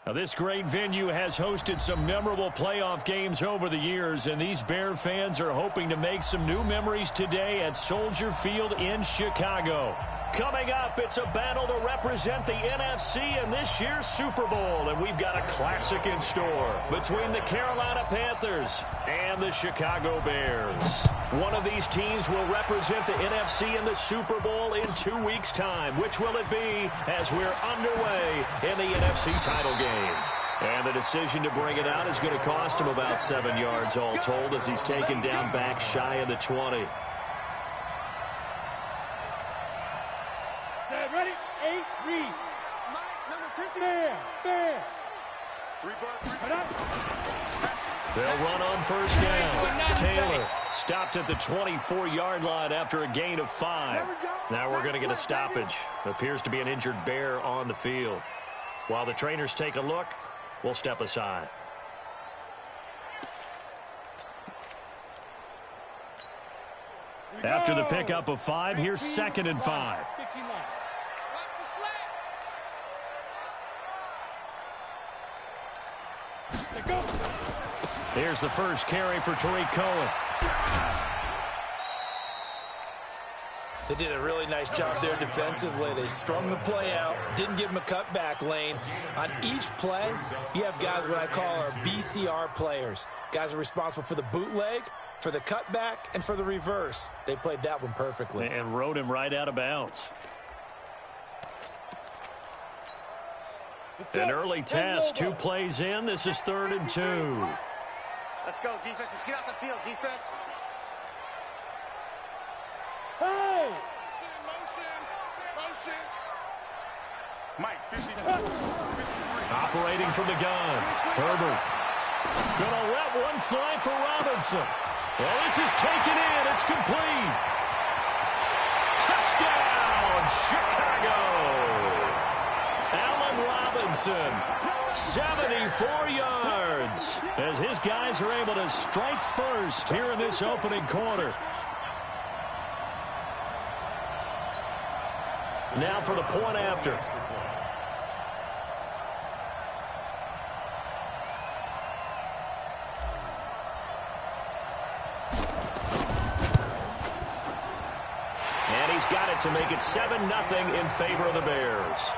Now, this great venue has hosted some memorable playoff games over the years, and these Bear fans are hoping to make some new memories today at Soldier Field in Chicago. Coming up, it's a battle to represent the NFC in this year's Super Bowl, and we've got a classic in store between the Carolina Panthers and the Chicago Bears. One of these teams will represent the NFC in the Super Bowl in 2 weeks' time. Which will it be as we're underway in the NFC title game? And the decision to bring it out is going to cost him about 7 yards all told as he's taken down back shy of the 20. Ready? 8, read. Number 50. Bear. They'll run on first down. Taylor stopped at the 24-yard line after a gain of 5. Now we're going to get a stoppage. Appears to be an injured Bear on the field. While the trainers take a look, we'll step aside. After the pickup of 5, here's 2nd and 5. Here's the first carry for Tariq Cohen. They did a really nice job there defensively. They strung the play out, didn't give him a cutback lane. On each play, you have guys what I call our BCR players. Guys are responsible for the bootleg, for the cutback, and for the reverse. They played that one perfectly. And rode him right out of bounds. An early test, 2 plays in. This is 3rd and 2. Let's go, defense. Let's get out the field, defense. Hey! Motion. Mike, 53. Operating from the gun. Herbert. Gonna let one fly for Robinson. Well, this is taken in. It's complete. Touchdown, Chicago. Allen Robinson, 74 yards, as his guys are able to strike first here in this opening quarter. Now for the point after. And he's got it to make it 7-0 in favor of the Bears.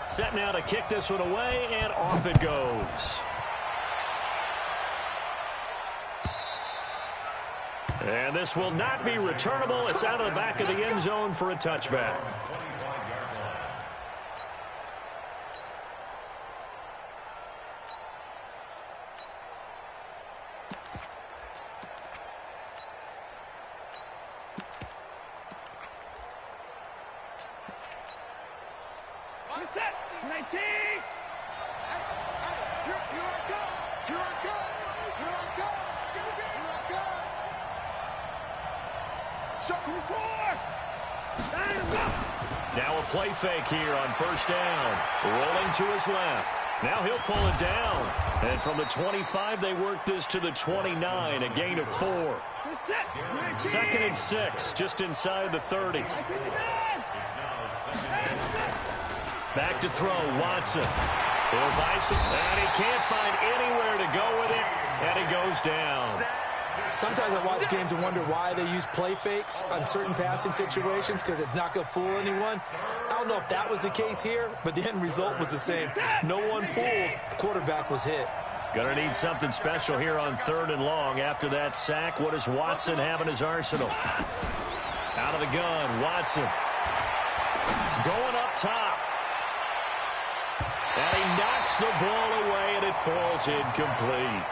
Set now to kick this one away, and off it goes. And this will not be returnable. It's out of the back of the end zone for a touchback. Now a play fake here on first down. Rolling to his left. Now he'll pull it down. And from the 25, they work this to the 29, a gain of 4. 2nd and 6, just inside the 30. Back to throw, Watson. And he can't find anywhere to go with it, and he goes down. Sometimes I watch games and wonder why they use play fakes on certain passing situations, because it's not going to fool anyone. I don't know if that was the case here, but the end result was the same. No one fooled. The quarterback was hit. Gonna need something special here on 3rd and long. After that sack, what does Watson have in his arsenal? Out of the gun, Watson. Going up top. And he knocks the ball away, and it falls incomplete.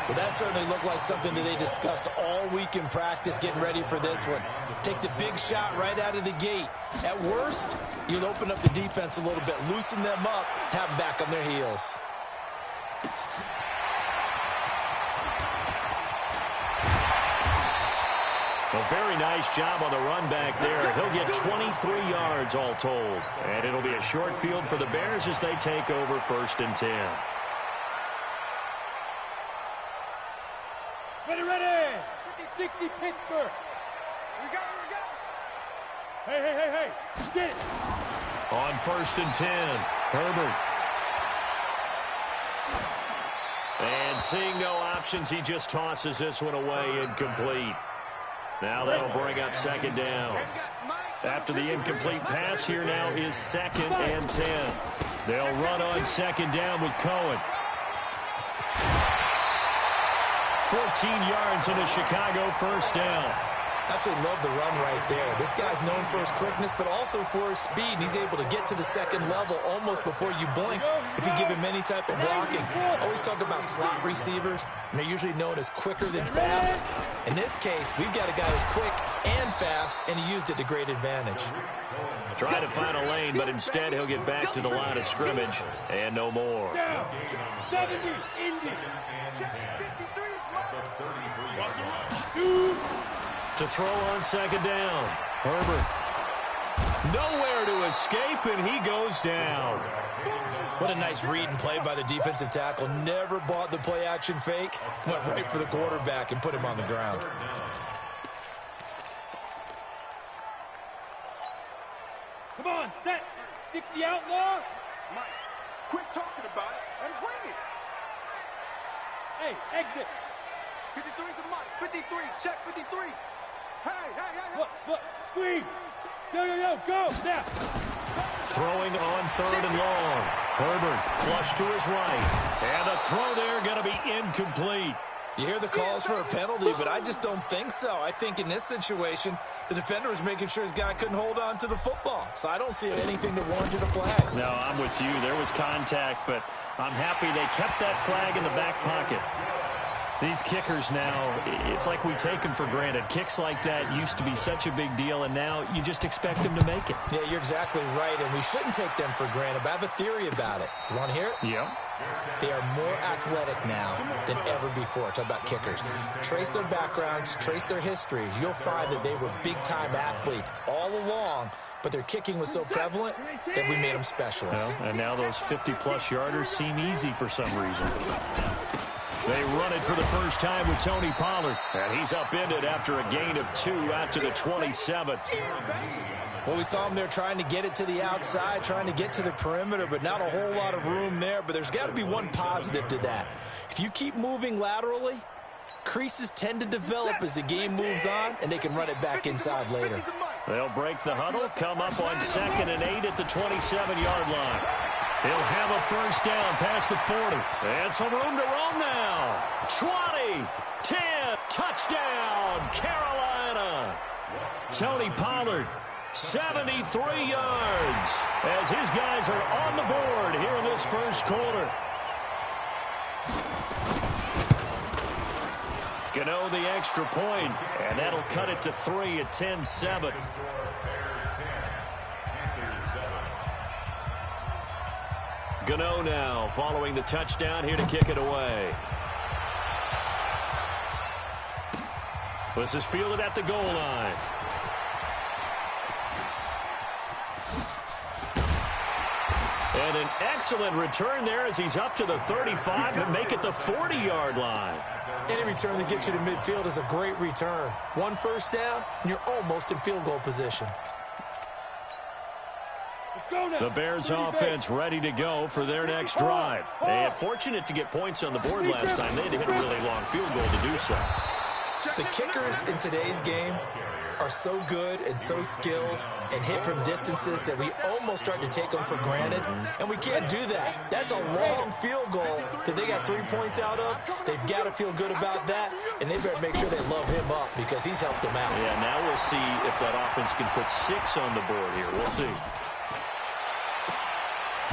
Well, that certainly looked like something that they discussed all week in practice getting ready for this one. Take the big shot right out of the gate. At worst, you'll open up the defense a little bit, loosen them up, have them back on their heels. A very nice job on the run back there. He'll get 23 yards all told. And it'll be a short field for the Bears as they take over 1st and 10. Ready. 50-60 Pittsburgh. We go. Hey. Get it. On 1st and 10, Herbert. And seeing no options, he just tosses this one away incomplete. Now that'll bring up 2nd down. After the incomplete pass, here now is 2nd and 10. They'll run on 2nd down with Cohen. 14 yards in a Chicago 1st down. Absolutely love the run right there. This guy's known for his quickness, but also for his speed. And he's able to get to the 2nd level almost before you blink if you give him any type of blocking. Always talk about slot receivers, and they're usually known as quicker than fast. In this case, we've got a guy who's quick and fast, and he used it to great advantage. Try to find a lane, but instead he'll get back to the line of scrimmage and no more. Down. 70. Indy. 2. To throw on 2nd down. Herbert. Nowhere to escape, and he goes down. What a nice read and play by the defensive tackle. Never bought the play-action fake. Went right for the quarterback and put him on the ground. Come on, set. 60 outlaw. Mike, quit talking about it and bring it. Hey, exit. 53 to Mike. 53. Check 53. Hey. Look. Squeeze. Yo, go. Now. Throwing on 3rd and long. Herbert flush to his right. And the throw there going to be incomplete. You hear the calls for a penalty, but I just don't think so. I think in this situation, the defender was making sure his guy couldn't hold on to the football. So I don't see anything to warrant a flag. No, I'm with you. There was contact, but I'm happy they kept that flag in the back pocket. These kickers now, it's like we take them for granted. Kicks like that used to be such a big deal, and now you just expect them to make it. Yeah, you're exactly right, and we shouldn't take them for granted, but I have a theory about it. You want to hear it? Yeah. They are more athletic now than ever before. Talk about kickers. Trace their backgrounds, trace their histories. You'll find that they were big-time athletes all along, but their kicking was so prevalent that we made them specialists. Well, and now those 50-plus yarders seem easy for some reason. They run it for the first time with Tony Pollard. And he's upended after a gain of 2 out to the 27. Well, we saw him there trying to get it to the outside, trying to get to the perimeter, but not a whole lot of room there. But there's got to be one positive to that. If you keep moving laterally, creases tend to develop as the game moves on, and they can run it back inside later. They'll break the huddle, come up on 2nd and 8 at the 27-yard line. He'll have a first down past the 40. And some room to roam now. 20, 10, touchdown, Carolina. Tony Pollard, 73 yards, as his guys are on the board here in this first quarter. Gano the extra point, and that'll cut it to 3 at 10-7. Gano now following the touchdown here to kick it away. This is fielded at the goal line. And an excellent return there as he's up to the 35 and make it the 40-yard line. Any return that gets you to midfield is a great return. One first down, and you're almost in field goal position. The Bears offense ready to go for their next drive. They are fortunate to get points on the board last time. They had to hit a really long field goal to do so. The kickers in today's game are so good and so skilled and hit from distances that we almost start to take them for granted, and we can't do that. That's a long field goal that they got 3 points out of. They've got to feel good about that, and they better make sure they love him up because he's helped them out. Yeah, now we'll see if that offense can put 6 on the board here. We'll see.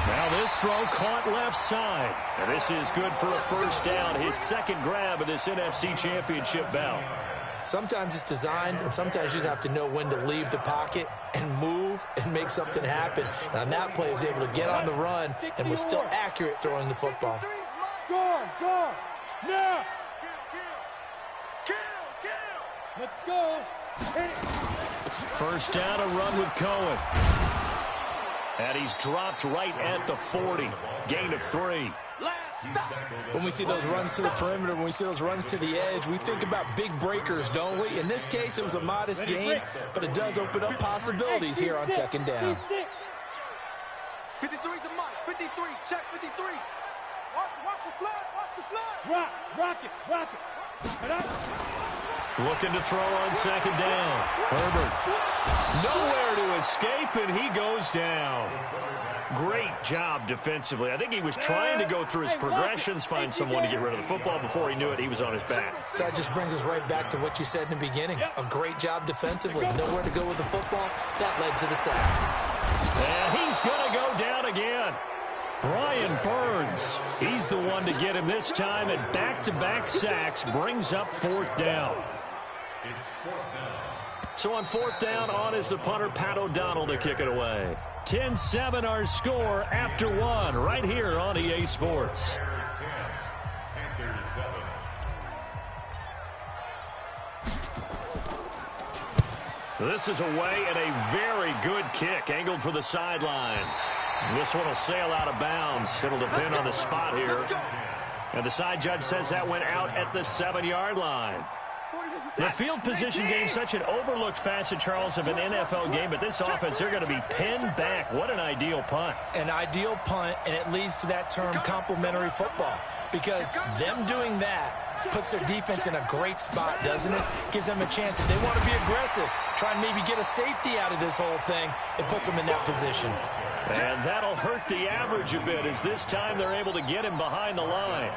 Now this throw caught left side. And this is good for a first down. His second grab of this NFC Championship bout. Sometimes it's designed, and sometimes you just have to know when to leave the pocket and move and make something happen. And on that play, he was able to get on the run and was still accurate throwing the football. Go! Now! Let's go! First down, a run with Cohen. And he's dropped right at the 40. Gain of 3. When we see those runs to the perimeter, when we see those runs to the edge, we think about big breakers, don't we? In this case, it was a modest gain, but it does open up possibilities here on second down. 53's the mark. 53. Check 53. Watch the flood. Watch the flood. Rock it. Get up. Looking to throw on second down. Herbert. Nowhere to escape, and he goes down. Great job defensively. I think he was trying to go through his progressions, find someone to get rid of the football. Before he knew it, he was on his back. So that just brings us right back to what you said in the beginning. A great job defensively. Nowhere to go with the football. That led to the sack. And he's going to go down again. Brian Burns, he's the one to get him this time, and back-to-back sacks brings up fourth down. So on fourth down, on is the punter, Pat O'Donnell, to kick it away. 10-7 our score after one, right here on EA Sports. This is away and a very good kick, angled for the sidelines. This one will sail out of bounds. It'll depend on the spot here. And the side judge says that went out at the 7-yard line. The field position game, such an overlooked facet, Charles, of an NFL game, but this offense, they're going to be pinned back. What an ideal punt. An ideal punt, and it leads to that term complementary football, because them doing that puts their defense in a great spot, doesn't it? Gives them a chance. If they want to be aggressive, try and maybe get a safety out of this whole thing, it puts them in that position. And that'll hurt the average a bit, as this time they're able to get him behind the line.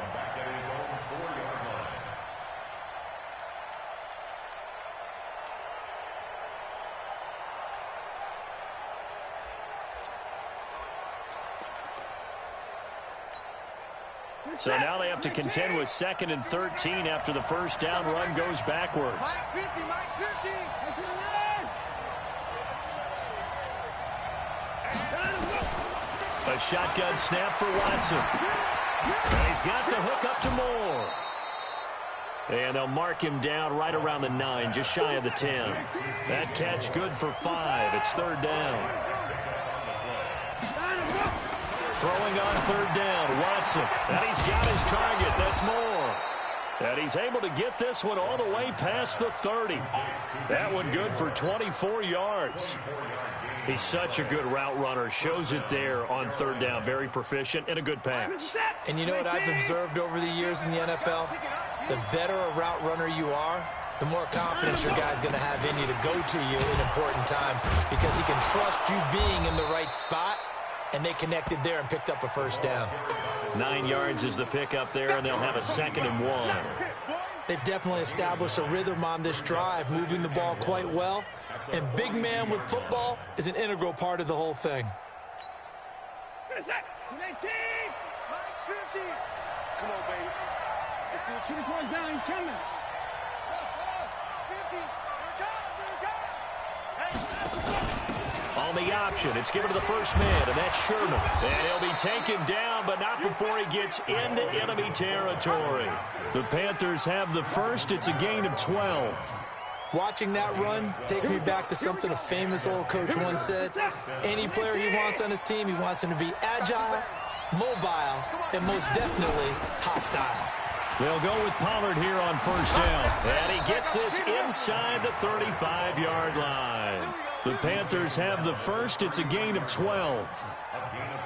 So now they have to contend with 2nd and 13 after the first down run goes backwards. Mike 50, Mike 50. A shotgun snap for Watson. And he's got the hook up to Moore. And they'll mark him down right around the 9, just shy of the 10. That catch good for 5. It's third down. Throwing on third down, Watson. And he's got his target. That's Moore. And he's able to get this one all the way past the 30. That one good for 24 yards. He's such a good route runner. Shows it there on third down. Very proficient and a good pass. And you know what I've observed over the years in the NFL? The better a route runner you are, the more confidence your guy's going to have in you to go to you in important times, because he can trust you being in the right spot. And they connected there and picked up a first down. 9 yards is the pickup there, and they'll have a 2nd and 1. They've definitely established a rhythm on this drive, moving the ball quite well. And big man with football is an integral part of the whole thing. 19! Mike 50! Come on, baby. Let's see what you going down. He's coming. 50. Here it comes. On the option, it's given to the first man, and that's Sherman. And he'll be taken down, but not before he gets into enemy territory. The Panthers have the first. It's a gain of 12. Watching that run takes me back to something a famous old coach once said. Any player he wants on his team, he wants him to be agile, mobile, and most definitely hostile. They'll go with Pollard here on first down. And he gets this inside the 35-yard line. The Panthers have the first. It's a gain of 12.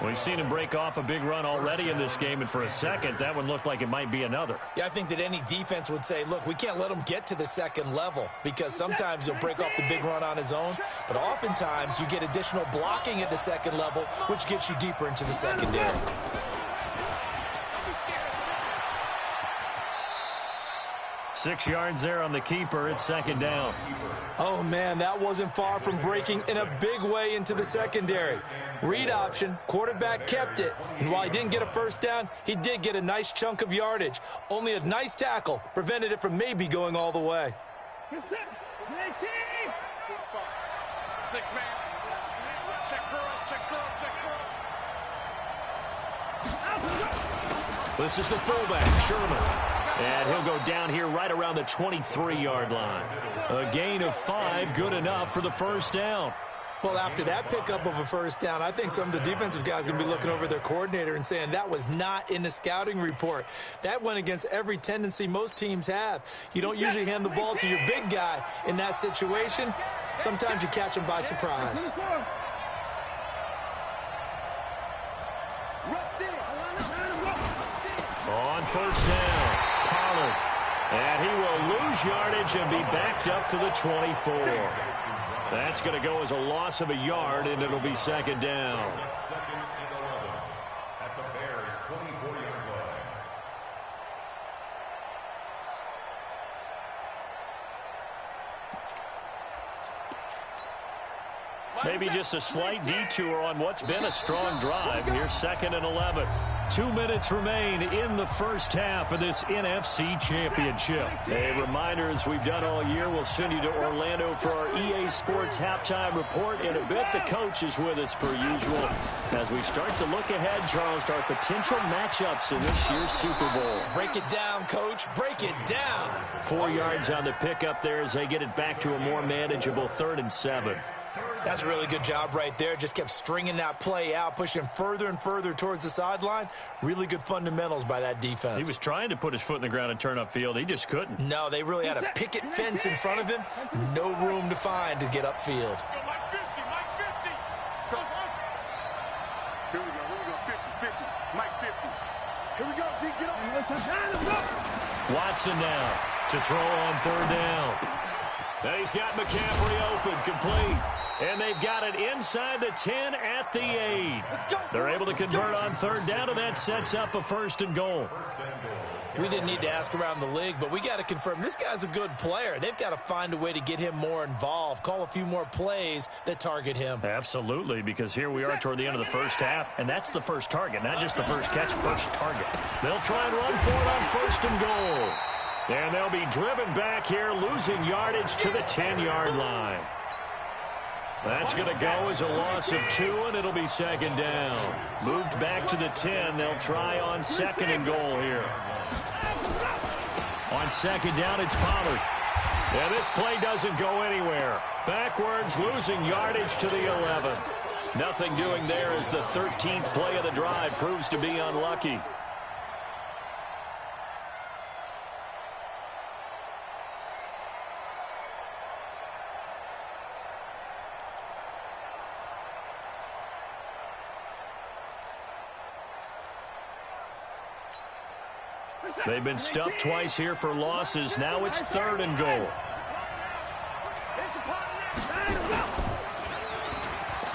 We've seen him break off a big run already in this game, and for a second, that one looked like it might be another. Yeah, I think that any defense would say, look, we can't let him get to the second level, because sometimes he'll break off the big run on his own, but oftentimes you get additional blocking at the second level, which gets you deeper into the secondary. 6 yards there on the keeper. It's 2nd down. Oh, man, that wasn't far from breaking in a big way into the secondary. Read option, quarterback kept it, and while he didn't get a first down, he did get a nice chunk of yardage. Only a nice tackle prevented it from maybe going all the way. 6 man. Check girls, check girls, check girls. This is the fullback, Sherman. And he'll go down here right around the 23-yard line. A gain of 5, good enough for the first down. Well, after that pickup of a first down, I think some of the defensive guys are going to be looking over their coordinator and saying that was not in the scouting report. That went against every tendency most teams have. You don't usually hand the ball to your big guy in that situation. Sometimes you catch him by surprise. On first down, Pollard. And he will lose yardage and be backed up to the 24. That's going to go as a loss of a yard, and it'll be second down. Second and 11 at the Bears' 24-yard line. Maybe just a slight detour on what's been a strong drive. Here's second and 11. 2 minutes remain in the first half of this NFC Championship. A reminder, as we've done all year, we'll send you to Orlando for our EA Sports halftime report. In a bit, the coach is with us per usual. As we start to look ahead, Charles, to our potential matchups in this year's Super Bowl. Break it down, Coach. Break it down. 4 yards on the pickup there as they get it back to a more manageable 3rd and 7. That's a really good job right there. Just kept stringing that play out, pushing further and further towards the sideline. Really good fundamentals by that defense. He was trying to put his foot in the ground and turn upfield. He just couldn't. No, they really had a picket fence in front of him. No room to find to get upfield. Here we go, 50, 50, Mike 50. Here we go, G, get up. Watson now to throw on 3rd down. And he's got McCaffrey open, complete. And they've got it inside the 10 at the 8. They're able to convert on 3rd down, and that sets up a 1st and goal. We didn't need to ask around the league, but we got to confirm this guy's a good player. They've got to find a way to get him more involved, call a few more plays that target him. Absolutely, because here we are toward the end of the first half, and that's the first target, not just the first catch, first target. They'll try and run for it on 1st and goal. And they'll be driven back here, losing yardage to the 10-yard line. That's going to go as a loss of 2, and it'll be second down. Moved back to the 10. They'll try on 2nd and goal here. On 2nd down, it's Pollard. And this play doesn't go anywhere. Backwards, losing yardage to the 11. Nothing doing there as the 13th play of the drive proves to be unlucky. They've been stuffed twice here for losses. Now it's 3rd and goal.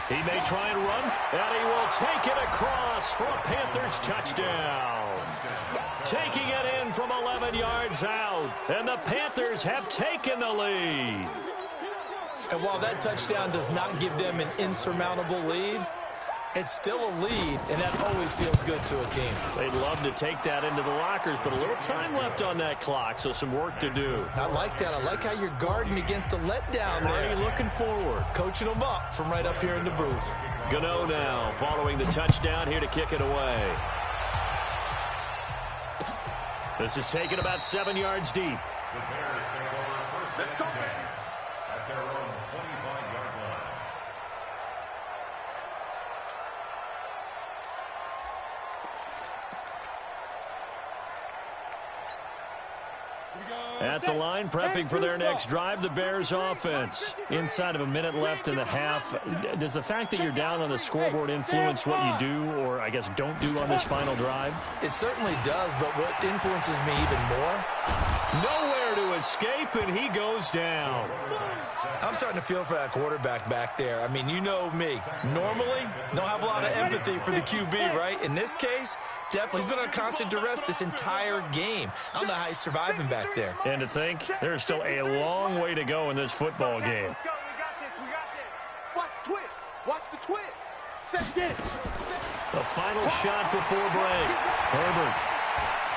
He may try and run, and he will take it across for a Panthers touchdown. Taking it in from 11 yards out, and the Panthers have taken the lead. And while that touchdown does not give them an insurmountable lead, it's still a lead, and that always feels good to a team. They'd love to take that into the lockers, but a little time left on that clock, so some work to do. I like that. I like how you're guarding against a letdown there. Already looking forward. Coaching them up from right up here in the booth. Gano now following the touchdown here to kick it away. This is taken about 7 yards deep. The Bears take over first and 10 at their own 25-yard line. At the line, prepping for their next drive, the Bears offense. Inside of a minute left in the half, does the fact that you're down on the scoreboard influence what you do, or I guess don't do on this final drive? It certainly does, but what influences me even more? Nowhere to escape, and he goes down. I'm starting to feel for that quarterback back there. I mean, you know me. Normally, don't have a lot of empathy for the QB, right? In this case, definitely. He's been on constant duress this entire game. I don't know how he's surviving back there. And to think, there's still a long way to go in this football game. Let's go. We got this. We got this. Watch the twist. Watch the twist. Set this. The final shot before break. Herbert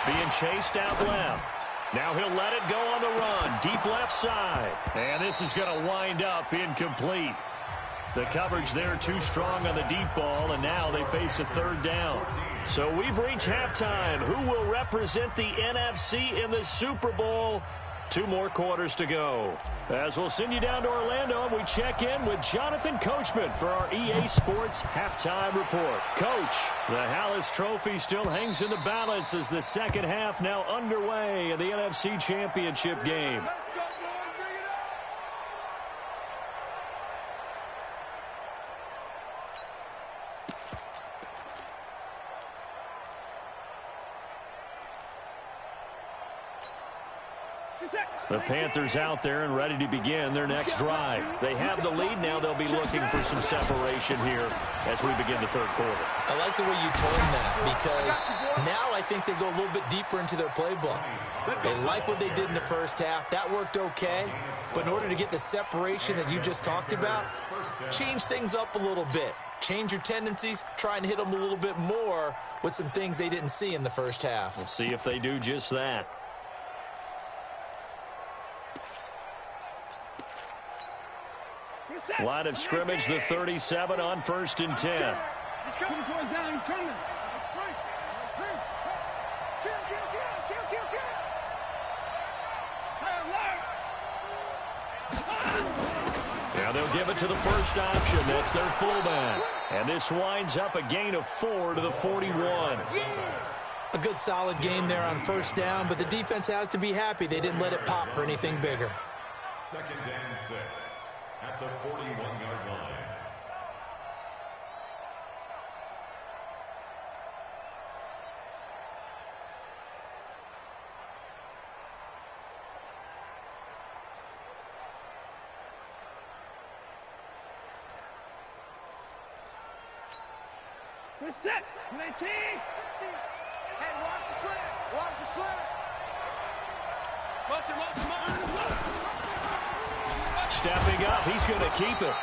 being chased out left. Now he'll let it go on the run. Deep left side. And this is going to wind up incomplete. The coverage there too strong on the deep ball, and now they face a 3rd down. So we've reached halftime. Who will represent the NFC in the Super Bowl? 2 more quarters to go. As we'll send you down to Orlando, we check in with Jonathan Coachman for our EA Sports Halftime Report. Coach, the Hallis Trophy still hangs in the balance as the second half now underway in the NFC Championship game. The Panthers out there and ready to begin their next drive. They have the lead now. They'll be looking for some separation here as we begin the third quarter. I like the way you told that because now I think they go a little bit deeper into their playbook. They like what they did in the first half. That worked okay. But in order to get the separation that you just talked about, change things up a little bit. Change your tendencies, try and hit them a little bit more with some things they didn't see in the first half. We'll see if they do just that. Line of scrimmage, the 37 on 1st and 10. Now they'll give it to the first option. That's their fullback. And this winds up a gain of 4 to the 41. A good solid game there on first down, but the defense has to be happy they didn't let it pop for anything bigger. 2nd and 6 at the 41-yard line. We're set. 19. Hey, watch the slant. Watch the slant. Motion, motion, motion. Stepping up, he's going to keep it.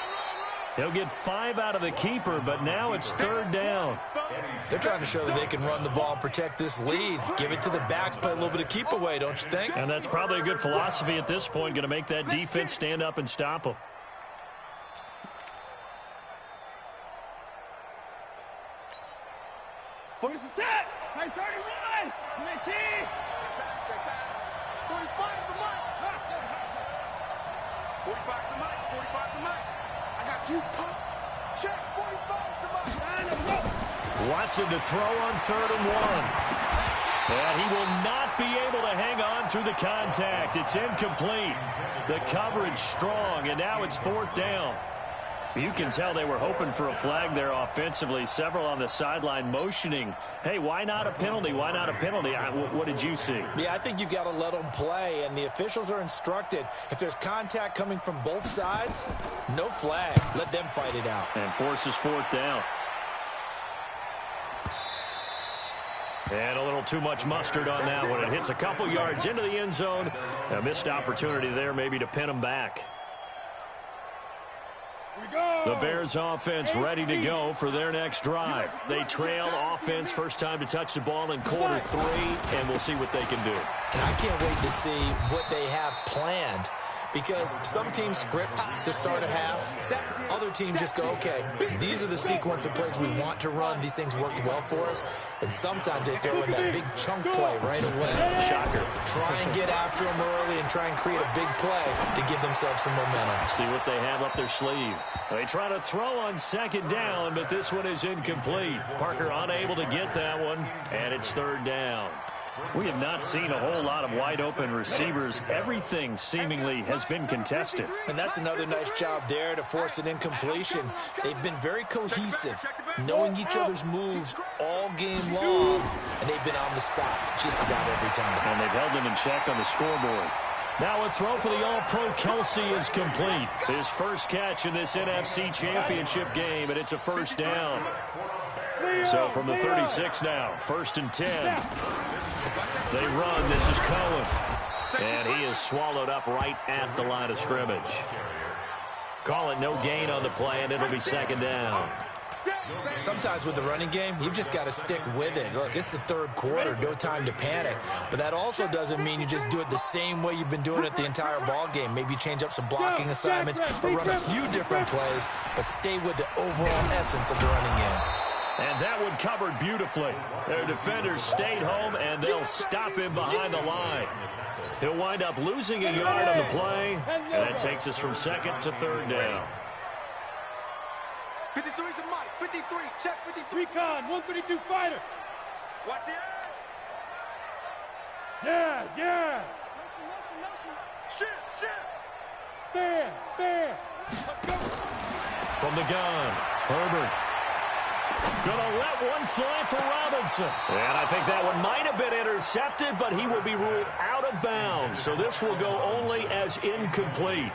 He'll get 5 out of the keeper, but now it's 3rd down. They're trying to show that they can run the ball and protect this lead. Give it to the backs, play a little bit of keep away, don't you think? And that's probably a good philosophy at this point, going to make that defense stand up and stop them. Force attack. High 31. 19. 45 to the mic. 45 to the mic. 45 to the mic. I got you, pump. Check. 45 to the mic. Watson to throw on 3rd and 1. And he will not be able to hang on through the contact. It's incomplete. The coverage strong, and now it's 4th down. You can tell they were hoping for a flag there offensively. Several on the sideline motioning, hey, why not a penalty? Why not a penalty? What did you see? Yeah, I think you've got to let them play, and the officials are instructed. If there's contact coming from both sides, no flag. Let them fight it out. And forces 4th down. And a little too much mustard on that one. It hits a couple yards into the end zone. A missed opportunity there maybe to pin them back. The Bears offense ready to go for their next drive. They trail offense, first time to touch the ball in quarter 3, and we'll see what they can do. And I can't wait to see what they have planned, because some teams script to start a half. Other teams just go, okay, these are the sequence of plays we want to run. These things worked well for us. And sometimes they throw in that big chunk play right away. Shocker. Try and get after them early and try and create a big play to give themselves some momentum. See what they have up their sleeve. They try to throw on 2nd down, but this one is incomplete. Parker unable to get that one, and it's 3rd down. We have not seen a whole lot of wide-open receivers. Everything seemingly has been contested. And that's another nice job there to force an incompletion. They've been very cohesive, knowing each other's moves all game long, and they've been on the spot just about every time. And they've held them in check on the scoreboard. Now a throw for the All-Pro Kelsey is complete. His first catch in this NFC Championship game, and it's a 1st down. So from the 36 now, 1st and 10. They run. This is Cohen. And he is swallowed up right at the line of scrimmage. Call it no gain on the play, and it'll be 2nd down. Sometimes with the running game, you've just got to stick with it. Look, it's the 3rd quarter, no time to panic. But that also doesn't mean you just do it the same way you've been doing it the entire ball game. Maybe change up some blocking assignments or run a few different plays, but stay with the overall essence of the running game. And that one covered beautifully. Their defenders stayed home, and they'll stop him behind the line. He'll wind up losing a yard on the play, and that takes us from second to third down. 53 to Mike. 53. Check 53. Recon, 132 fighter. Watch the edge. Yes, yes. Shift. Stand. From the gun, Herbert. Gonna let one fly for Robinson. And I think that one might have been intercepted, but he will be ruled out of bounds. So this will go only as incomplete.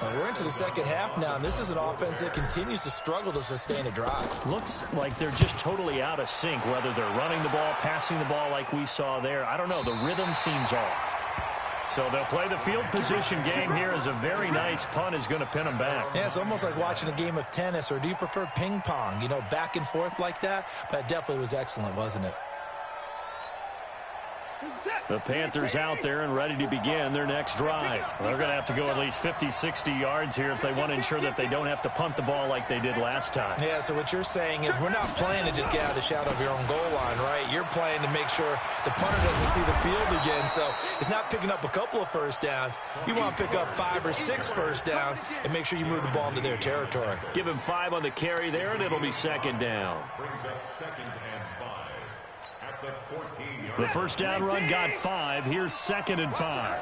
We're into the second half now, and this is an offense that continues to struggle to sustain a drive. Looks like they're just totally out of sync, whether they're running the ball, passing the ball like we saw there. I don't know. The rhythm seems off. So they'll play the field position game here as a very nice punt is going to pin them back. Yeah, it's almost like watching a game of tennis, or do you prefer ping pong? You know, back and forth like that? But it definitely was excellent, wasn't it? The Panthers out there and ready to begin their next drive. They're going to have to go at least 50, 60 yards here if they want to ensure that they don't have to punt the ball like they did last time. Yeah, so what you're saying is we're not playing to just get out of the shadow of your own goal line, right? You're playing to make sure the punter doesn't see the field again. So it's not picking up a couple of first downs. You want to pick up 5 or 6 first downs and make sure you move the ball into their territory. Give him 5 on the carry there, and it'll be second down. Brings up 2nd and 5 at the 14-yard. The first down run got 5. Here's 2nd and 5.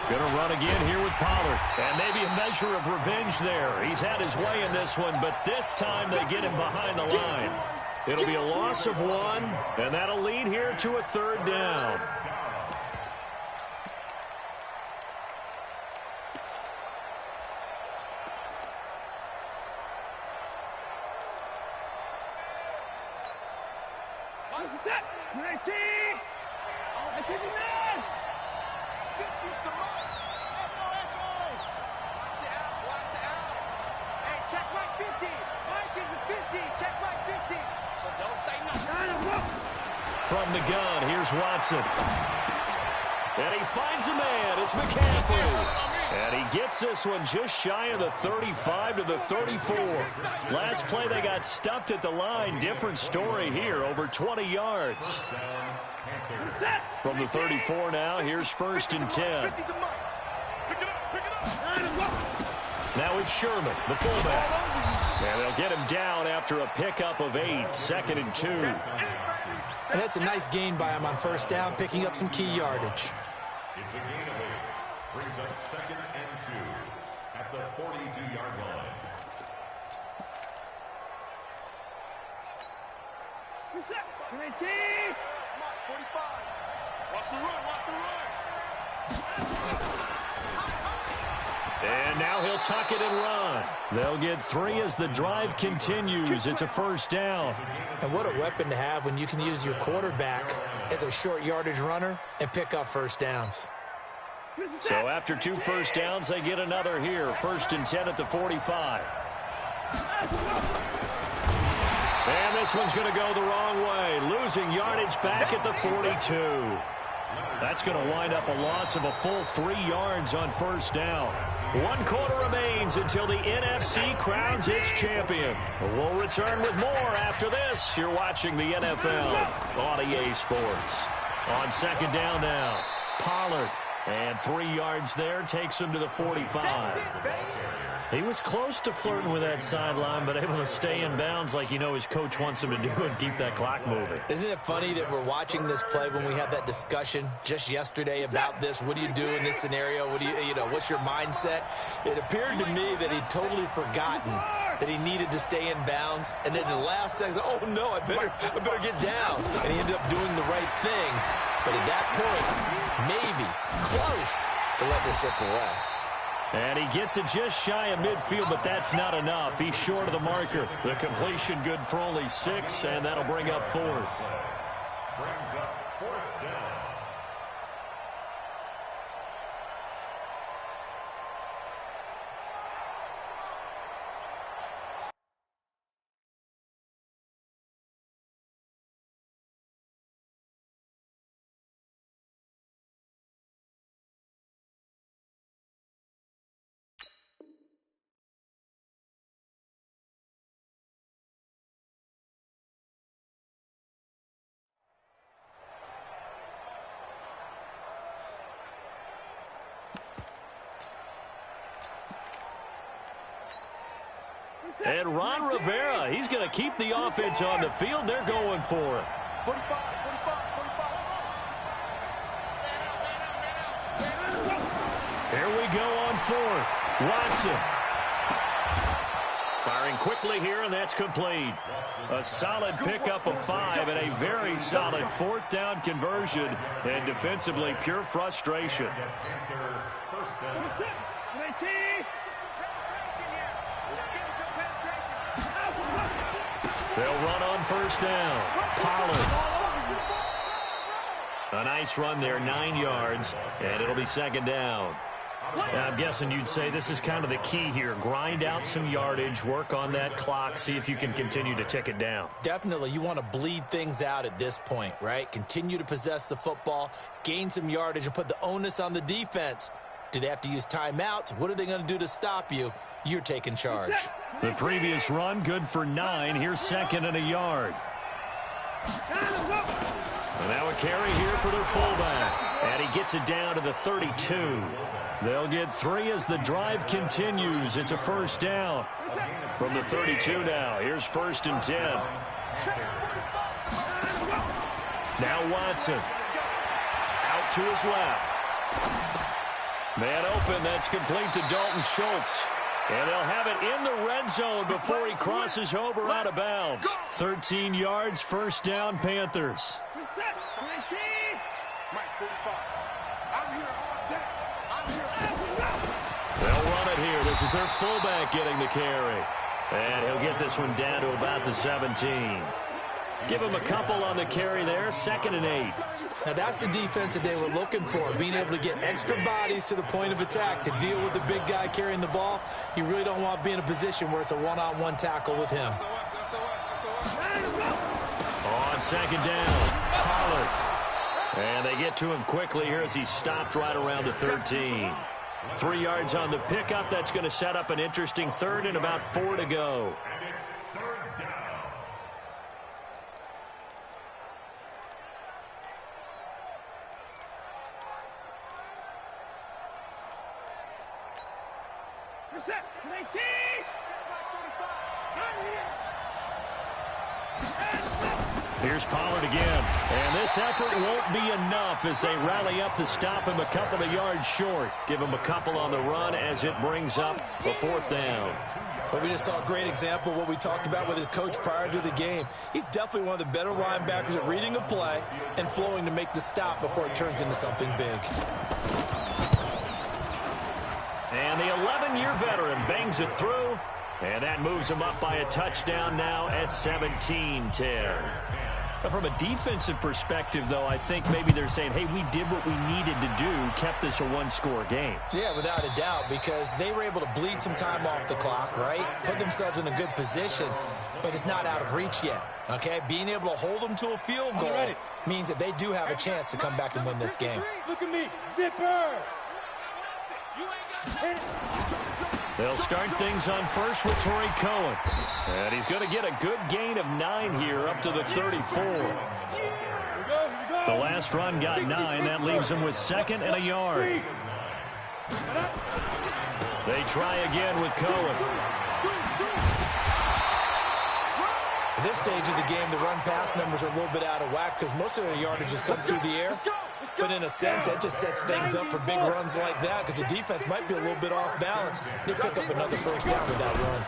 Gonna run again here with Pollard. And maybe a measure of revenge there. He's had his way in this one, but this time they get him behind the line. It'll be a loss of 1, and that'll lead here to a third down. Set. 19. At 59. 50 to Mike. Echo. Watch the out. Hey, check Mike 50. Mike is a 50. Check Mike 50. So don't say nothing. From the gun, here's Watson. And he finds a man. It's McCaffrey. And he gets this one just shy of the 35 to the 34. Last play, they got stuffed at the line. Different story here, over 20 yards. From the 34 now, here's 1st and 10. Now it's Sherman, the fullback. And they'll get him down after a pickup of 8, 2nd and 2. And that's a nice gain by him on first down, picking up some key yardage. It's a gain of 8. Brings up 2nd and 2 at the 42-yard line. Set. 19. 45. Watch the run. And now he'll tuck it and run. They'll get 3 as the drive continues. It's a first down. And what a weapon to have when you can use your quarterback as a short yardage runner and pick up first downs. So after 2 first downs, they get another here. 1st and 10 at the 45. And this one's going to go the wrong way. Losing yardage back at the 42. That's going to wind up a loss of a full 3 yards on first down. 1 quarter remains until the NFC crowns its champion. We'll return with more after this. You're watching the NFL on EA Sports. On 2nd down now, Pollard. And 3 yards there takes him to the 45. He was close to flirting with that sideline, but able to stay in bounds like his coach wants him to do and keep that clock moving. Isn't it funny that we're watching this play when we had that discussion just yesterday about this? What do you do in this scenario? What do what's your mindset? It appeared to me that he'd totally forgotten that he needed to stay in bounds, and then the last second, oh no, I better get down. And he ended up doing the right thing. But at that point, maybe close to let this slip away. And he gets it just shy of midfield, but that's not enough. He's short of the marker. The completion good for only 6, and that'll bring up 4th. And Ron Rivera, he's going to keep the offense on the field. They're going for it. 45. Here we go on fourth. Watson. Firing quickly here, and that's complete. A solid pickup of 5 and a very solid fourth down conversion. And defensively, pure frustration. They'll run on first down. Pollard. A nice run there, 9 yards, and it'll be second down. Now, I'm guessing you'd say this is kind of the key here. Grind out some yardage, work on that clock, see if you can continue to tick it down. Definitely, you want to bleed things out at this point, right? Continue to possess the football, gain some yardage, and put the onus on the defense. Do they have to use timeouts? What are they going to do to stop you? You're taking charge. The previous run, good for 9. Here's second and a yard. And now a carry here for their fullback. And he gets it down to the 32. They'll get 3 as the drive continues. It's a first down from the 32 now. Here's first and 10. Now Watson. Out to his left. Man open. That's complete to Dalton Schultz. And they'll have it in the red zone before he crosses over out of bounds. 13 yards, first down, Panthers. They'll run it here. This is their fullback getting the carry. And he'll get this one down to about the 17. Give him a couple on the carry there. Second and 8. Now, that's the defense that they were looking for, being able to get extra bodies to the point of attack to deal with the big guy carrying the ball. You really don't want to be in a position where it's a one-on-one tackle with him. On second down, Pollard. And they get to him quickly here as he stopped right around the 13. 3 yards on the pickup. That's going to set up an interesting third and about 4 to go. Here's Pollard again. And this effort won't be enough as they rally up to stop him a couple of yards short. Give him a couple on the run as it brings up a fourth down. But we just saw a great example of what we talked about with his coach prior to the game. He's definitely one of the better linebackers at reading a play and flowing to make the stop before it turns into something big. And the 11-year veteran bangs it through. And that moves him up by a touchdown now at 17-10. From a defensive perspective, though, I think maybe they're saying, hey, we did what we needed to do, kept this a one-score game. Yeah, without a doubt, because they were able to bleed some time off the clock, right? Put themselves in a good position, but it's not out of reach yet, okay? Being able to hold them to a field goal means that they do have a chance to come back and win this game. Look at me, zipper! They'll start things on first with Torrey Cohen. And he's going to get a good gain of 9 here up to the 34. The last run got 9. That leaves him with second and a yard. They try again with Cohen. At this stage of the game, the run-pass numbers are a little bit out of whack because most of the yardage has come through the air. But in a sense, that just sets things up for big runs like that because the defense might be a little bit off balance. They pick up another first down with that run.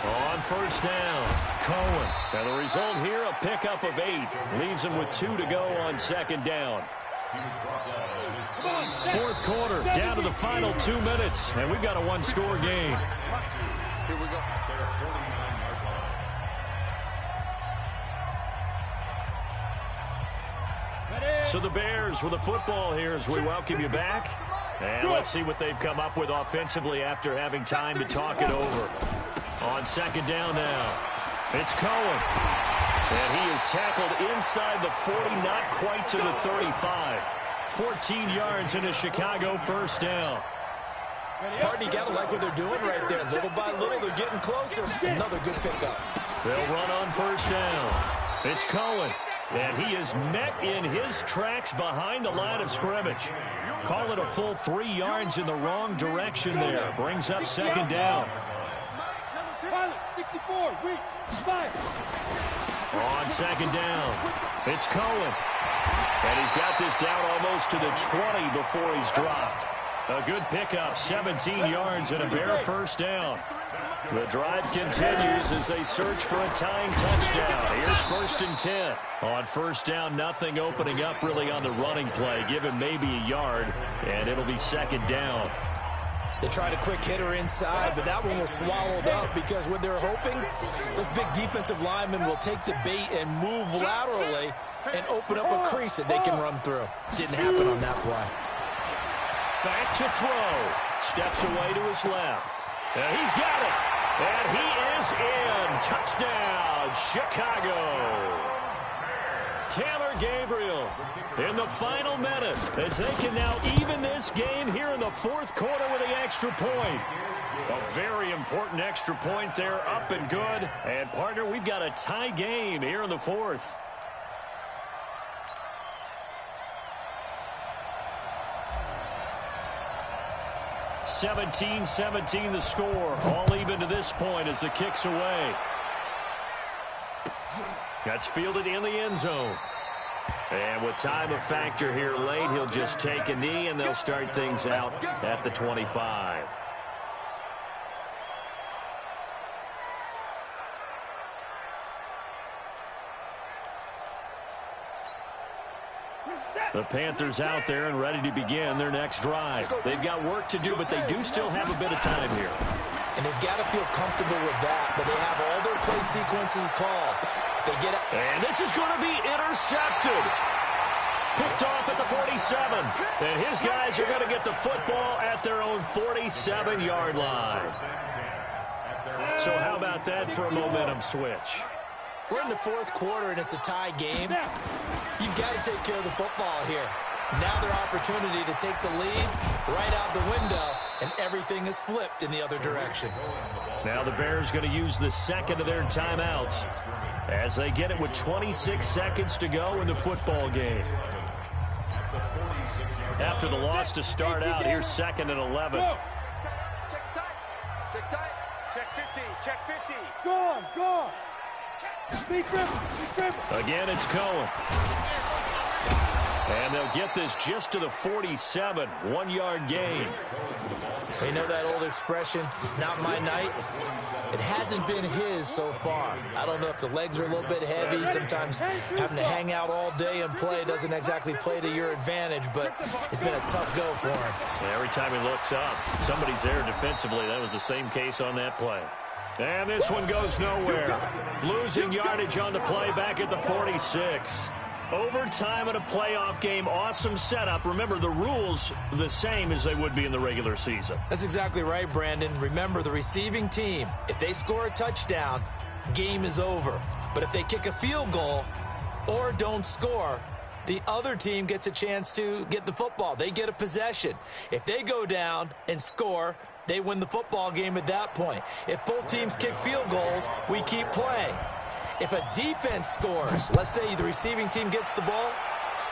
On first down, Cohen. And the result here, a pickup of 8. Leaves him with 2 to go on second down. Fourth quarter, down to the final 2 minutes. And we've got a one-score game. Here we go. So the Bears with the football here as we welcome you back. And let's see what they've come up with offensively after having time to talk it over. On second down now, it's Cohen. And he is tackled inside the 40, not quite to the 35. 14 yards in a Chicago first down. Pardon, you got to like what they're doing right there. Little by little, they're getting closer. Another good pickup. They'll run on first down. It's Cohen. And he is met in his tracks behind the line of scrimmage. Call it a full 3 yards in the wrong direction there. Brings up second down. Pilot, 64, weak, fire. On second down, it's Cohen. And he's got this down almost to the 20 before he's dropped. A good pickup, 17 yards and a Bear first down. The drive continues as they search for a tying touchdown. Here's 1st and 10. On first down, nothing opening up really on the running play. Give him maybe a yard, and it'll be 2nd down. They tried a quick hitter inside, but that one was swallowed up because what they're hoping, those big defensive linemen will take the bait and move laterally and open up a crease that they can run through. Didn't happen on that play. Back to throw. Steps away to his left. And he's got it. And he is in. Touchdown, Chicago. Taylor Gabriel in the final minute as they can now even this game here in the 4th quarter with the extra point. A very important extra point there, up and good. And, partner, we've got a tie game here in the 4th. (17-17) the score. All even to this point as the kick's away. That's fielded in the end zone. And with time a factor here late, he'll just take a knee, and they'll start things out at the 25. The Panthers out there and ready to begin their next drive. They've got work to do, but they do still have a bit of time here. And they've got to feel comfortable with that, but they have all their play sequences called. They get it. And this is going to be intercepted. Picked off at the 47. And his guys are going to get the football at their own 47-yard line. So how about that for a momentum switch? We're in the 4th quarter, and it's a tie game. You've got to take care of the football here. Now their opportunity to take the lead right out the window, and everything is flipped in the other direction. Now the Bears going to use the 2nd of their timeouts as they get it with 26 seconds to go in the football game. After the loss to start out, here's 2nd and 11. Check tight. Check tight. Check 50. Check 50. Go on, go on. Be dribble, be dribble. Again, it's Cohen. And they'll get this just to the 47, 1-yard gain. You know that old expression, it's not my night? It hasn't been his so far. I don't know if the legs are a little bit heavy. Sometimes having to hang out all day and play doesn't exactly play to your advantage, but it's been a tough go for him. And every time he looks up, somebody's there defensively. That was the same case on that play. And this one goes nowhere. Losing yardage on the play back at the 46. Overtime in a playoff game, awesome setup. Remember, the rules the same as they would be in the regular season. That's exactly right, Brandon. Remember, the receiving team, if they score a touchdown, game is over. But if they kick a field goal or don't score, the other team gets a chance to get the football. They get a possession. If they go down and score, they win the football game at that point. If both teams kick field goals, we keep playing. If a defense scores, let's say the receiving team gets the ball,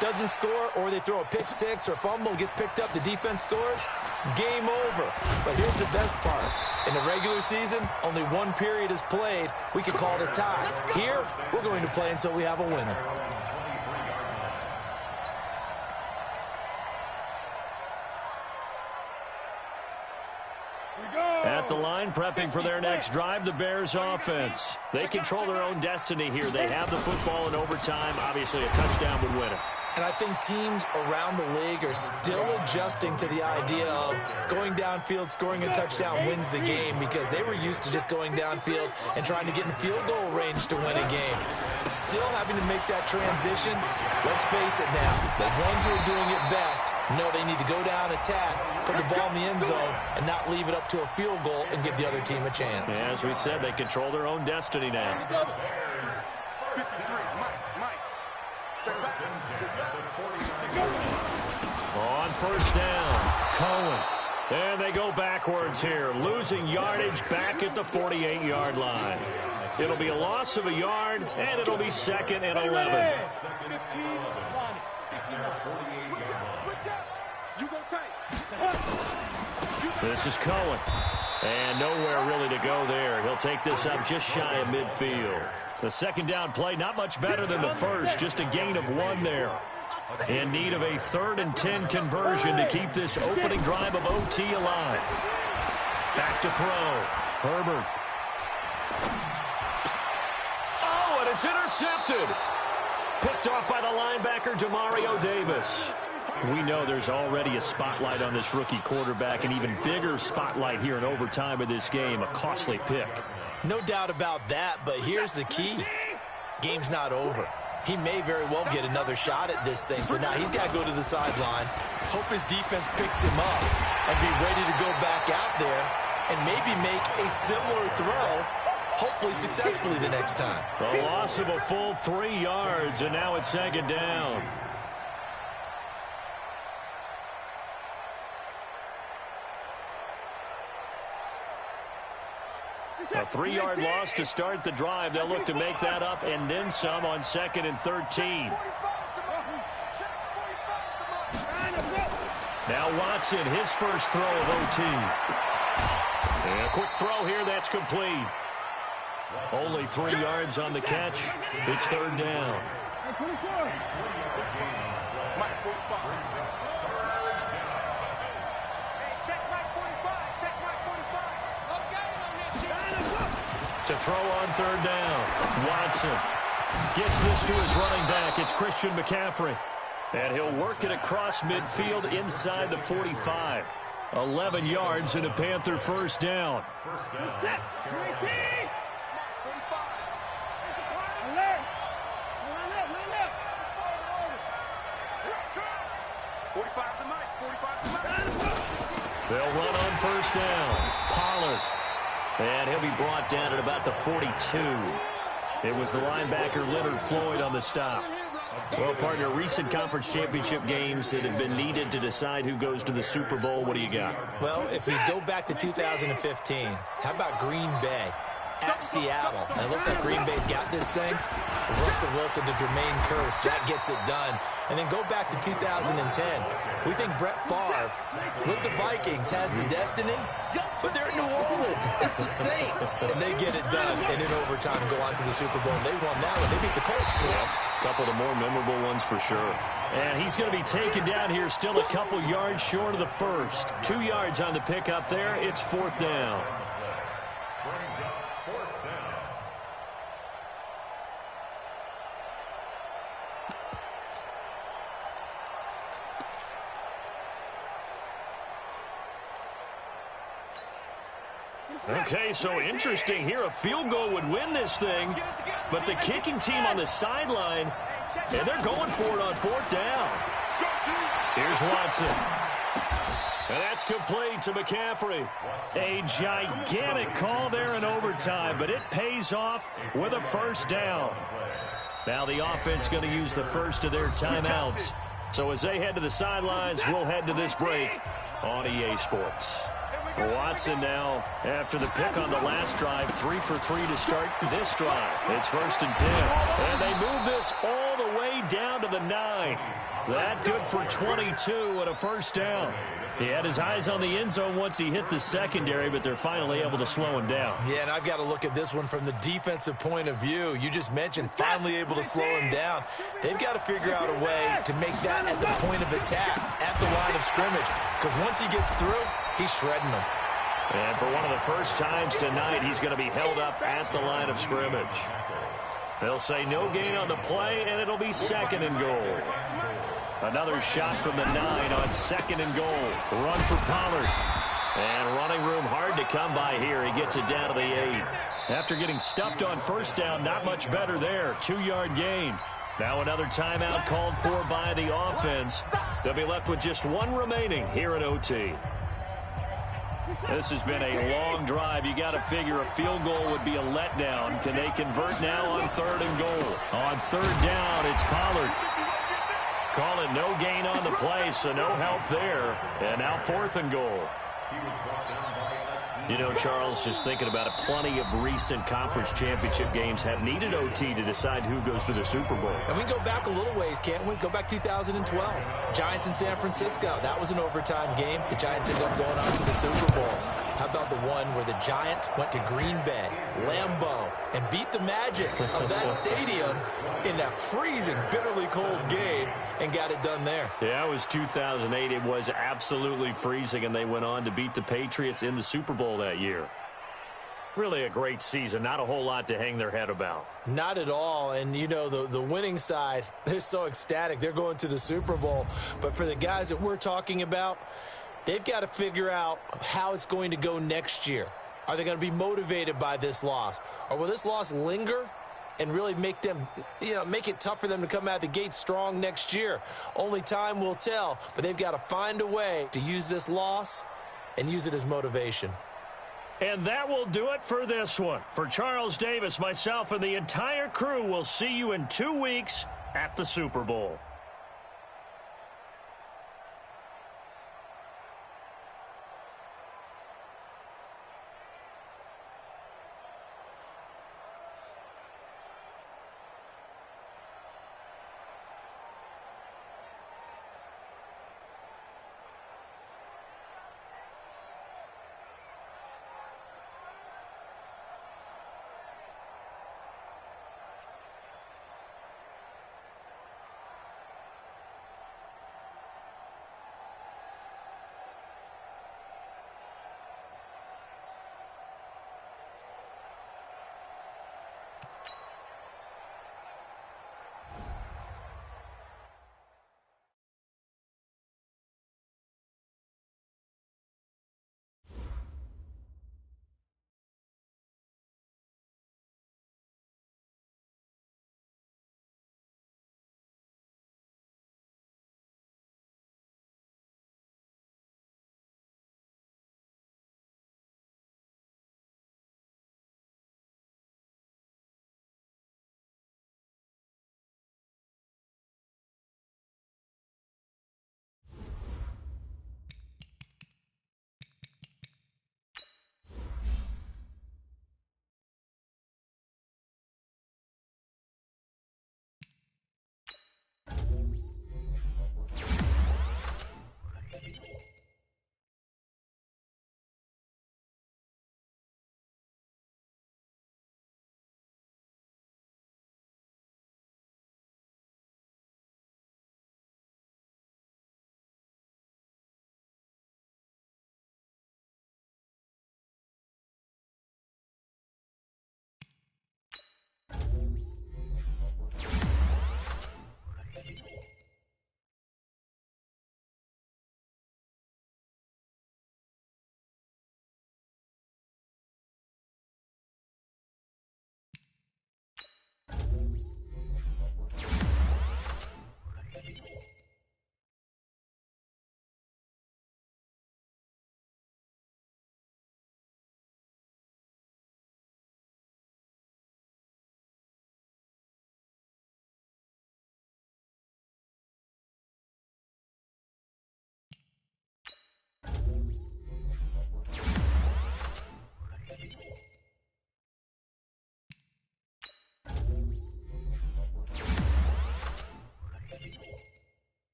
doesn't score, or they throw a pick six or fumble, gets picked up, the defense scores, game over. But here's the best part. In the regular season, only one period is played. We could call it a tie. Here, we're going to play until we have a winner. At the line, prepping for their next drive, the Bears offense. They control their own destiny here. They have the football in overtime. Obviously, a touchdown would win it. And I think teams around the league are still adjusting to the idea of going downfield, scoring a touchdown wins the game, because they were used to just going downfield and trying to get in field goal range to win a game. Still having to make that transition. Let's face it now, the ones who are doing it best know they need to go down, attack, put the ball in the end zone, and not leave it up to a field goal and give the other team a chance. Yeah, as we said, they control their own destiny now. 53, Mike. Check back. On first down, Cohen. And they go backwards here, losing yardage back at the 48-yard line. It'll be a loss of a yard, and it'll be 2nd and 11. Switch out. You go tight. This is Cohen. And nowhere really to go there. He'll take this up just shy of midfield. The second down play, not much better than the first, just a gain of 1 there. In need of a 3rd and 10 conversion to keep this opening drive of OT alive. Back to throw. Herbert. Oh, and it's intercepted. Picked off by the linebacker, Demario Davis. We know there's already a spotlight on this rookie quarterback, an even bigger spotlight here in overtime of this game, a costly pick. No doubt about that, but here's the key. Game's not over. He may very well get another shot at this thing, so now he's got to go to the sideline, hope his defense picks him up, and be ready to go back out there and maybe make a similar throw, hopefully successfully the next time. The loss of a full 3 yards, and now it's 2nd down. A 3-yard loss to start the drive. They'll look to make that up and then some on 2nd and 13. Now Watson, his first throw of OT. And a quick throw here, that's complete. Only 3 yards on the catch. It's 3rd down. To throw on 3rd down. Watson gets this to his running back. It's Christian McCaffrey. And he'll work it across midfield inside the 45. 11 yards and a Panther first down. They'll run on 1st down. Pollard. And he'll be brought down at about the 42. It was the linebacker Leonard Floyd on the stop. Well, partner, recent conference championship games that have been needed to decide who goes to the Super Bowl. What do you got? Well, if we go back to 2015, how about Green Bay at Seattle? And it looks like Green Bay's got this thing. Russell Wilson to Jermaine Kearse, that gets it done. And then go back to 2010. We think Brett Favre with the Vikings has the destiny, but they're in New Orleans. It's the Saints. And they get it done. And in overtime, go on to the Super Bowl. And they won that one. They beat the Colts, correct? A couple of the more memorable ones for sure. And he's going to be taken down here, still a couple yards short of the first. 2 yards on the pickup there. It's 4th down. Okay, so interesting here. A field goal would win this thing, but the kicking team on the sideline, and they're going for it on 4th down. Here's Watson. And that's complete to McCaffrey. A gigantic call there in overtime, but it pays off with a 1st down. Now the offense going to use the first of their timeouts. So as they head to the sidelines, we'll head to this break on EA Sports. Watson now, after the pick on the last drive, 3 for 3 to start this drive. It's 1st and 10. And they move this all the way down to the 9. That good for 22 and a 1st down. He had his eyes on the end zone once he hit the secondary, but they're finally able to slow him down. Yeah, and I've got to look at this one from the defensive point of view. You just mentioned finally able to slow him down. They've got to figure out a way to make that at the point of attack, at the line of scrimmage, because once he gets through, he's shredding them. And for one of the first times tonight, he's going to be held up at the line of scrimmage. They'll say no gain on the play, and it'll be 2nd and goal. Another shot from the 9 on 2nd and goal. Run for Pollard. And running room hard to come by here. He gets it down to the 8. After getting stuffed on 1st down, not much better there. 2-yard gain. Now another timeout called for by the offense. They'll be left with just 1 remaining here at OT. This has been a long drive. You got to figure a field goal would be a letdown. Can they convert now on 3rd and goal? On 3rd down, it's Pollard. Call it no gain on the play, so no help there. And now 4th and goal. You know, Charles, just thinking about it, plenty of recent conference championship games have needed OT to decide who goes to the Super Bowl. And we can go back a little ways, can't we? Go back 2012. Giants in San Francisco. That was an overtime game. The Giants ended up going on to the Super Bowl. How about the one where the Giants went to Green Bay, Lambeau, and beat the magic of that stadium in that freezing, bitterly cold game and got it done there? Yeah, it was 2008. It was absolutely freezing, and they went on to beat the Patriots in the Super Bowl that year. Really a great season. Not a whole lot to hang their head about. Not at all. And, you know, the winning side, they're so ecstatic. They're going to the Super Bowl. But for the guys that we're talking about, they've got to figure out how it's going to go next year. Are they going to be motivated by this loss? Or will this loss linger and really make them, make it tough for them to come out the gate strong next year? Only time will tell. But they've got to find a way to use this loss and use it as motivation. And that will do it for this one. For Charles Davis, myself, and the entire crew, we'll see you in 2 weeks at the Super Bowl.